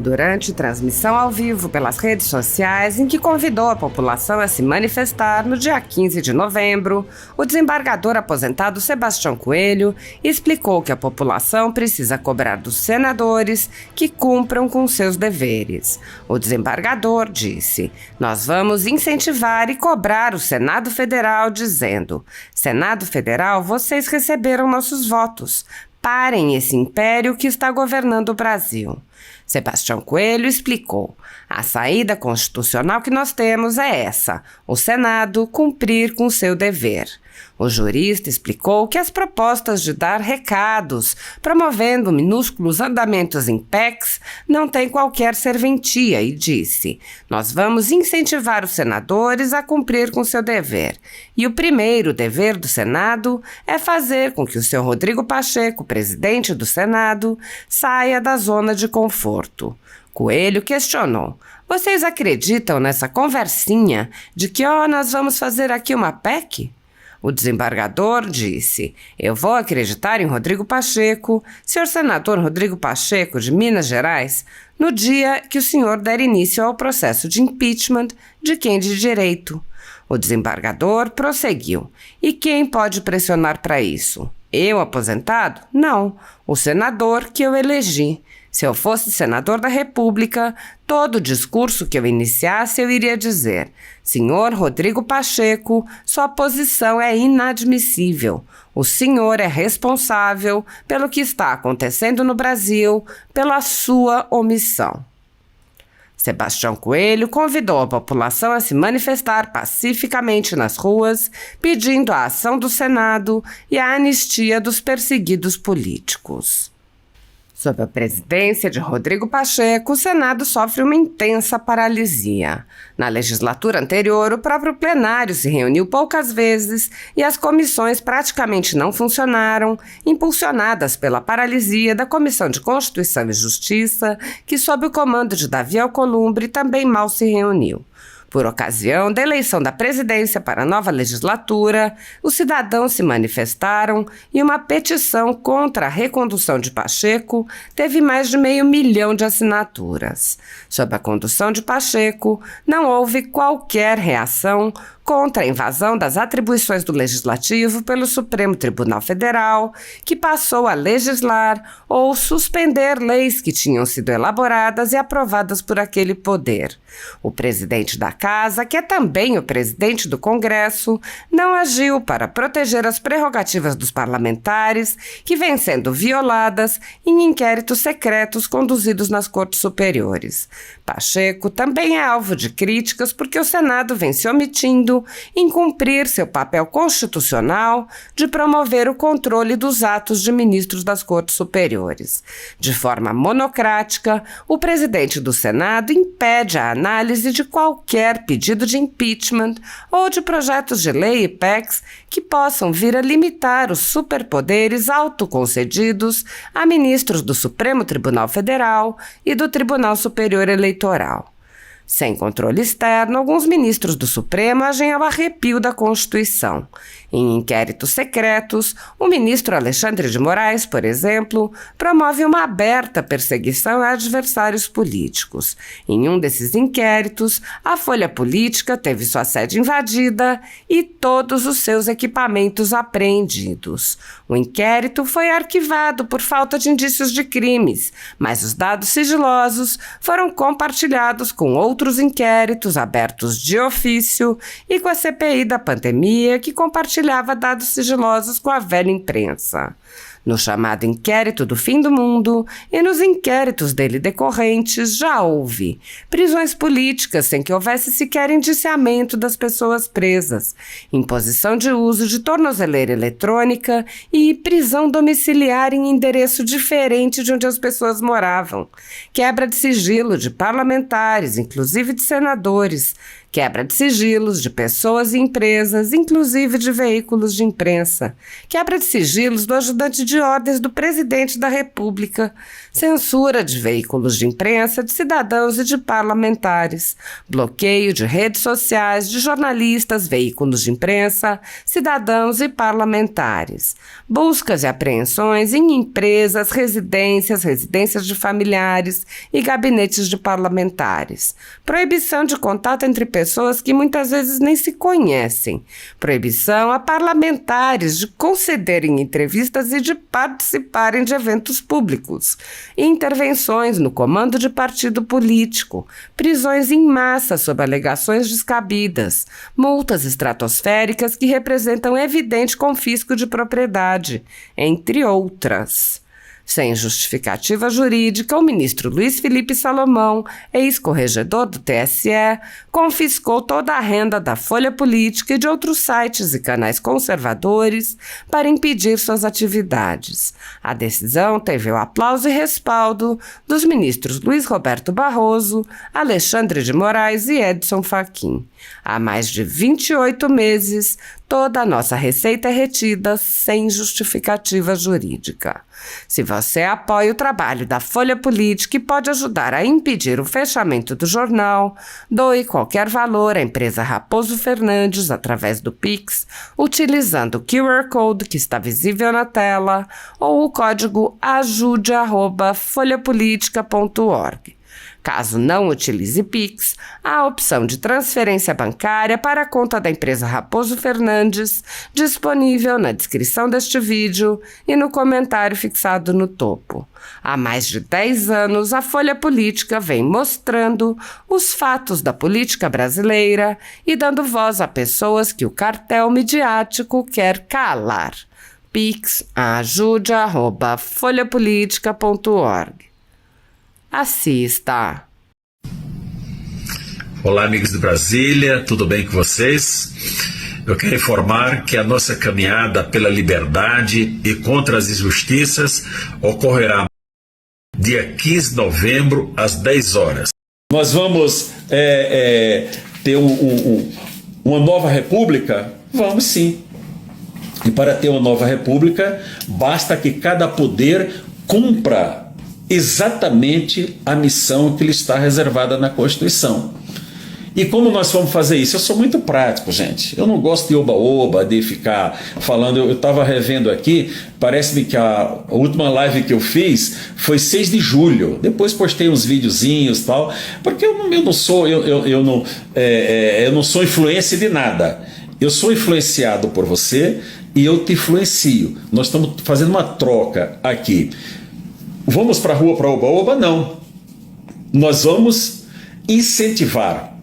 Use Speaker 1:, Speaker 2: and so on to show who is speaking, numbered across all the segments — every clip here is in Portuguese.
Speaker 1: Durante transmissão ao vivo pelas redes sociais, em que convidou a população a se manifestar no dia 15 de novembro, o desembargador aposentado Sebastião Coelho explicou que a população precisa cobrar dos senadores que cumpram com seus deveres. O desembargador disse: "Nós vamos incentivar e cobrar o Senado Federal dizendo: Senado Federal, vocês receberam nossos votos. Parem esse império que está governando o Brasil." Sebastião Coelho explicou: "A saída constitucional que nós temos é essa: o Senado cumprir com seu dever." O jurista explicou que as propostas de dar recados, promovendo minúsculos andamentos em PECs, não têm qualquer serventia e disse: "Nós vamos incentivar os senadores a cumprir com seu dever. E o primeiro dever do Senado é fazer com que o senhor Rodrigo Pacheco, presidente do Senado, saia da zona de conforto." Coelho questionou: "Vocês acreditam nessa conversinha de que nós vamos fazer aqui uma PEC?" O desembargador disse: "Eu vou acreditar em Rodrigo Pacheco, senhor senador Rodrigo Pacheco, de Minas Gerais, no dia que o senhor der início ao processo de impeachment de quem de direito." O desembargador prosseguiu: "E quem pode pressionar para isso? Eu, aposentado? Não, o senador que eu elegi. Se eu fosse senador da República, todo discurso que eu iniciasse eu iria dizer: senhor Rodrigo Pacheco, sua posição é inadmissível. O senhor é responsável pelo que está acontecendo no Brasil, pela sua omissão." Sebastião Coelho convidou a população a se manifestar pacificamente nas ruas, pedindo a ação do Senado e a anistia dos perseguidos políticos. Sob a presidência de Rodrigo Pacheco, o Senado sofre uma intensa paralisia. Na legislatura anterior, o próprio plenário se reuniu poucas vezes e as comissões praticamente não funcionaram, impulsionadas pela paralisia da Comissão de Constituição e Justiça, que, sob o comando de Davi Alcolumbre, também mal se reuniu. Por ocasião da eleição da presidência para a nova legislatura, os cidadãos se manifestaram e uma petição contra a recondução de Pacheco teve mais de 500 mil de assinaturas. Sob a condução de Pacheco, não houve qualquer reação contra a invasão das atribuições do Legislativo pelo Supremo Tribunal Federal, que passou a legislar ou suspender leis que tinham sido elaboradas e aprovadas por aquele poder. O presidente da Casa, que é também o presidente do Congresso, não agiu para proteger as prerrogativas dos parlamentares, que vêm sendo violadas em inquéritos secretos conduzidos nas cortes superiores. Pacheco também é alvo de críticas porque o Senado vem se omitindo em cumprir seu papel constitucional de promover o controle dos atos de ministros das cortes superiores. De forma monocrática, o presidente do Senado impede a análise de qualquer pedido de impeachment ou de projetos de lei e PECs que possam vir a limitar os superpoderes autoconcedidos a ministros do Supremo Tribunal Federal e do Tribunal Superior Eleitoral. Sem controle externo, alguns ministros do Supremo agem ao arrepio da Constituição. Em inquéritos secretos, o ministro Alexandre de Moraes, por exemplo, promove uma aberta perseguição a adversários políticos. Em um desses inquéritos, a Folha Política teve sua sede invadida e todos os seus equipamentos apreendidos. O inquérito foi arquivado por falta de indícios de crimes, mas os dados sigilosos foram compartilhados com outros inquéritos abertos de ofício e com a CPI da pandemia, que compartilhava dados sigilosos com a velha imprensa. No chamado Inquérito do Fim do Mundo e nos inquéritos dele decorrentes já houve prisões políticas sem que houvesse sequer indiciamento das pessoas presas, imposição de uso de tornozeleira eletrônica e prisão domiciliar em endereço diferente de onde as pessoas moravam, quebra de sigilo de parlamentares, inclusive de senadores, quebra de sigilos de pessoas e empresas, inclusive de veículos de imprensa, quebra de sigilos do ajudante de ordens do presidente da República, censura de veículos de imprensa, de cidadãos e de parlamentares, bloqueio de redes sociais, de jornalistas, veículos de imprensa, cidadãos e parlamentares, buscas e apreensões em empresas, residências de familiares e gabinetes de parlamentares, proibição de contato entre pessoas que muitas vezes nem se conhecem, proibição a parlamentares de concederem entrevistas e de participarem de eventos públicos, intervenções no comando de partido político, prisões em massa sob alegações descabidas, multas estratosféricas que representam evidente confisco de propriedade, entre outras. Sem justificativa jurídica, o ministro Luiz Felipe Salomão, ex-corregedor do TSE, confiscou toda a renda da Folha Política e de outros sites e canais conservadores para impedir suas atividades. A decisão teve o aplauso e respaldo dos ministros Luiz Roberto Barroso, Alexandre de Moraes e Edson Fachin. Há mais de 28 meses, toda a nossa receita é retida sem justificativa jurídica. Se você apoia o trabalho da Folha Política e pode ajudar a impedir o fechamento do jornal, doe qualquer valor à empresa Raposo Fernandes através do Pix, utilizando o QR Code que está visível na tela ou o código ajude@folhapolitica.org. Caso não utilize Pix, há a opção de transferência bancária para a conta da empresa Raposo Fernandes, disponível na descrição deste vídeo e no comentário fixado no topo. Há mais de 10 anos, a Folha Política vem mostrando os fatos da política brasileira e dando voz a pessoas que o cartel midiático quer calar. Pix ajude@folhapolitica.org. Assista.
Speaker 2: Olá, amigos de Brasília, tudo bem com vocês? Eu quero informar que a nossa caminhada pela liberdade e contra as injustiças ocorrerá dia 15 de novembro, às 10 horas.
Speaker 3: Nós vamos ter uma nova república? Vamos sim. E para ter uma nova república, basta que cada poder cumpra exatamente a missão que lhe está reservada na Constituição. E como nós vamos fazer isso? Eu sou muito prático, gente. Eu não gosto de oba-oba, de ficar falando. Eu estava revendo aqui, parece-me que a última live que eu fiz foi 6 de julho. Depois postei uns videozinhos e tal, porque eu não sou influência de nada. Eu sou influenciado por você e eu te influencio. Nós estamos fazendo uma troca aqui. Vamos para a rua para oba-oba? Não. Nós vamos incentivar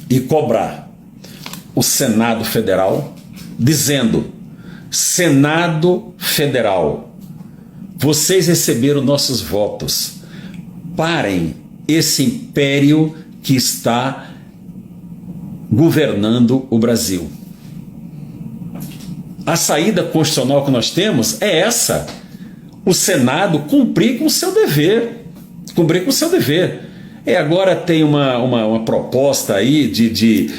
Speaker 3: e cobrar o Senado Federal, dizendo: Senado Federal, vocês receberam nossos votos, parem esse império que está governando o Brasil. A saída constitucional que nós temos é essa: o Senado cumprir com o seu dever. Cumprir com o seu dever. Agora tem uma proposta aí de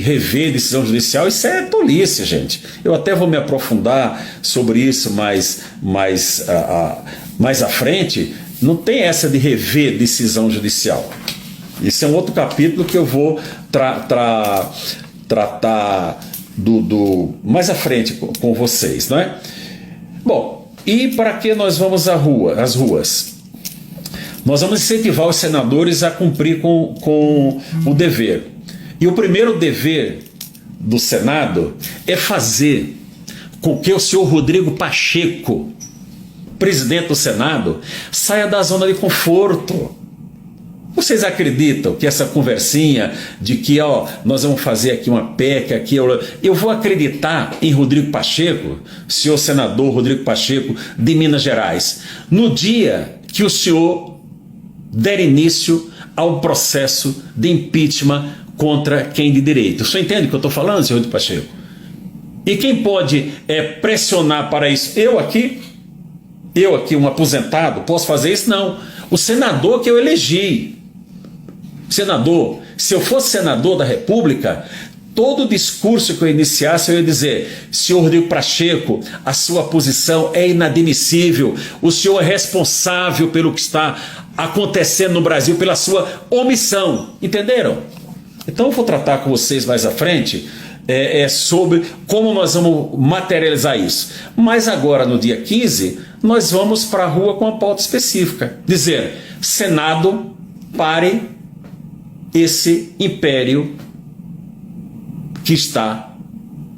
Speaker 3: rever decisão judicial. Isso é tolice, gente. Eu até vou me aprofundar sobre isso mais à frente. Não tem essa de rever decisão judicial. Isso é um outro capítulo que eu vou tratar mais à frente com vocês, não é? Bom, e para que nós vamos às ruas? Nós vamos incentivar os senadores a cumprir com o dever. E o primeiro dever do Senado é fazer com que o senhor Rodrigo Pacheco, presidente do Senado, saia da zona de conforto. Vocês acreditam que essa conversinha de que nós vamos fazer aqui uma PEC, eu vou acreditar em Rodrigo Pacheco, senhor senador Rodrigo Pacheco de Minas Gerais, no dia que o senhor der início ao processo de impeachment contra quem de direito? O senhor entende o que eu estou falando, senhor Rodrigo Pacheco? E quem pode pressionar para isso? Eu aqui, um aposentado, posso fazer isso? Não. O senador que eu elegi. Senador, se eu fosse senador da República, todo discurso que eu iniciasse, eu ia dizer: senhor Rodrigo Pacheco, a sua posição é inadmissível, o senhor é responsável pelo que está acontecendo no Brasil, pela sua omissão. Entenderam? Então eu vou tratar com vocês mais à frente sobre como nós vamos materializar isso. Mas agora, no dia 15, nós vamos para a rua com uma pauta específica. Dizer: Senado, pare esse império que está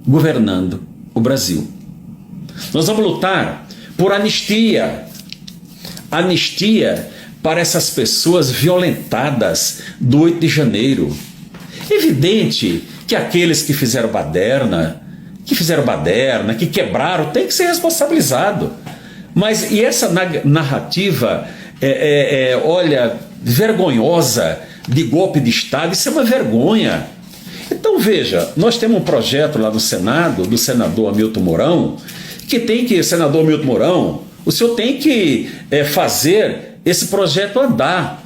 Speaker 3: governando o Brasil. Nós vamos lutar por anistia. Anistia para essas pessoas violentadas do 8 de janeiro. Evidente que aqueles que fizeram baderna, que quebraram, tem que ser responsabilizado. Mas e essa narrativa, olha, vergonhosa de golpe de Estado, isso é uma vergonha. Então veja, nós temos um projeto lá no Senado, do senador Hamilton Mourão, senador Hamilton Mourão, o senhor tem que fazer esse projeto andar.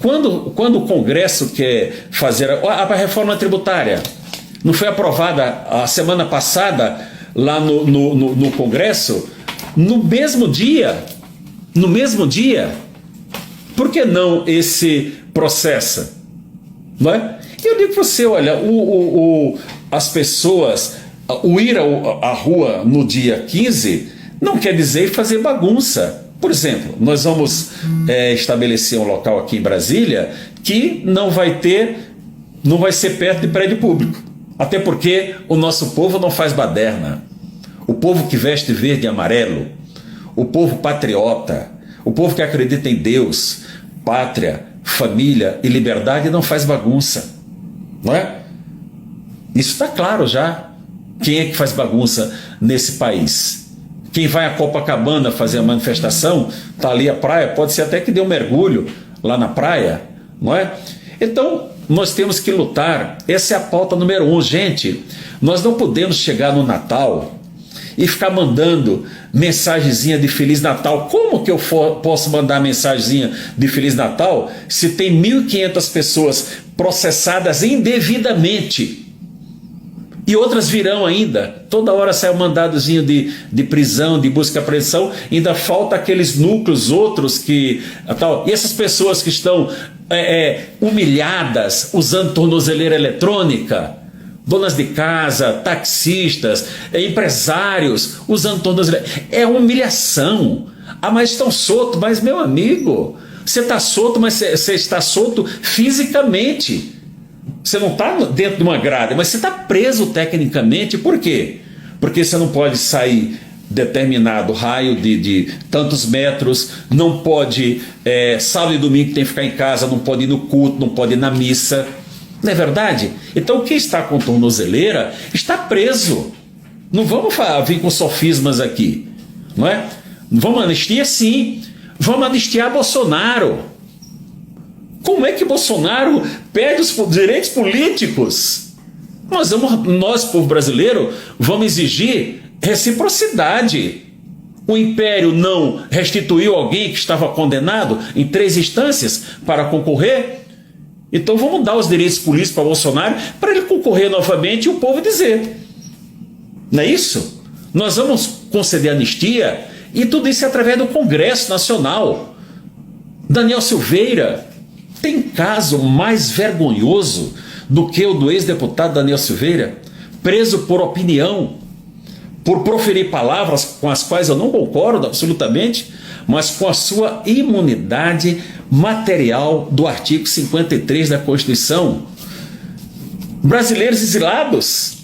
Speaker 3: Quando o Congresso quer fazer a reforma tributária, não foi aprovada a semana passada lá no Congresso, no mesmo dia, por que não esse processo? Não é? Eu digo para você, olha, as pessoas, o ir à rua no dia 15 não quer dizer fazer bagunça. Por exemplo, nós vamos estabelecer um local aqui em Brasília que não vai ser perto de prédio público. Até porque o nosso povo não faz baderna. O povo que veste verde e amarelo, o povo patriota, o povo que acredita em Deus, pátria, família e liberdade não faz bagunça. Não é? Isso está claro já. Quem é que faz bagunça nesse país? Quem vai a Copacabana fazer a manifestação, está ali a praia, pode ser até que dê um mergulho lá na praia, não é? Então, nós temos que lutar, essa é a pauta número 1. Gente, nós não podemos chegar no Natal e ficar mandando mensagenzinha de Feliz Natal. Como que eu posso mandar mensagenzinha de Feliz Natal se tem 1.500 pessoas processadas indevidamente? E outras virão ainda. Toda hora sai um mandadozinho de prisão, de busca e apreensão. Ainda falta aqueles núcleos outros que... Tal. E essas pessoas que estão humilhadas, usando tornozeleira eletrônica, donas de casa, taxistas, empresários, usando tornozeleira. É humilhação. Ah, mas estão soltos. Mas, meu amigo, você está solto, mas você está solto fisicamente. Você não está dentro de uma grade, mas você está preso tecnicamente. Por quê? Porque você não pode sair determinado raio de tantos metros, não pode, sábado e domingo tem que ficar em casa, não pode ir no culto, não pode ir na missa. Não é verdade? Então quem está com tornozeleira está preso. Não vamos vir com sofismas aqui, não é? Vamos anistiar sim. Vamos anistiar Bolsonaro. Como é que Bolsonaro perde os direitos políticos? Nós, povo brasileiro, vamos exigir reciprocidade. O Império não restituiu alguém que estava condenado em 3 instâncias para concorrer? Então vamos dar os direitos políticos para Bolsonaro para ele concorrer novamente e o povo dizer. Não é isso? Nós vamos conceder anistia e tudo isso é através do Congresso Nacional. Daniel Silveira... Tem caso mais vergonhoso do que o do ex-deputado Daniel Silveira, preso por opinião, por proferir palavras com as quais eu não concordo absolutamente, mas com a sua imunidade material do artigo 53 da Constituição. Brasileiros exilados.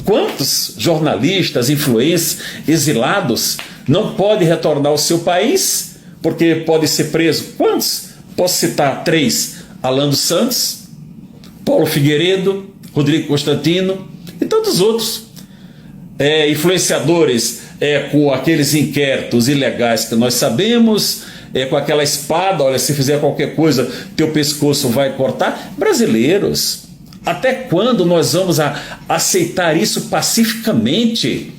Speaker 3: Quantos jornalistas, influencers exilados não podem retornar ao seu país porque pode ser preso? Quantos? Posso citar 3, Alan dos Santos, Paulo Figueiredo, Rodrigo Constantino e tantos outros. Influenciadores com aqueles inquéritos ilegais que nós sabemos, com aquela espada, olha, se fizer qualquer coisa, teu pescoço vai cortar. Brasileiros, até quando nós vamos aceitar isso pacificamente?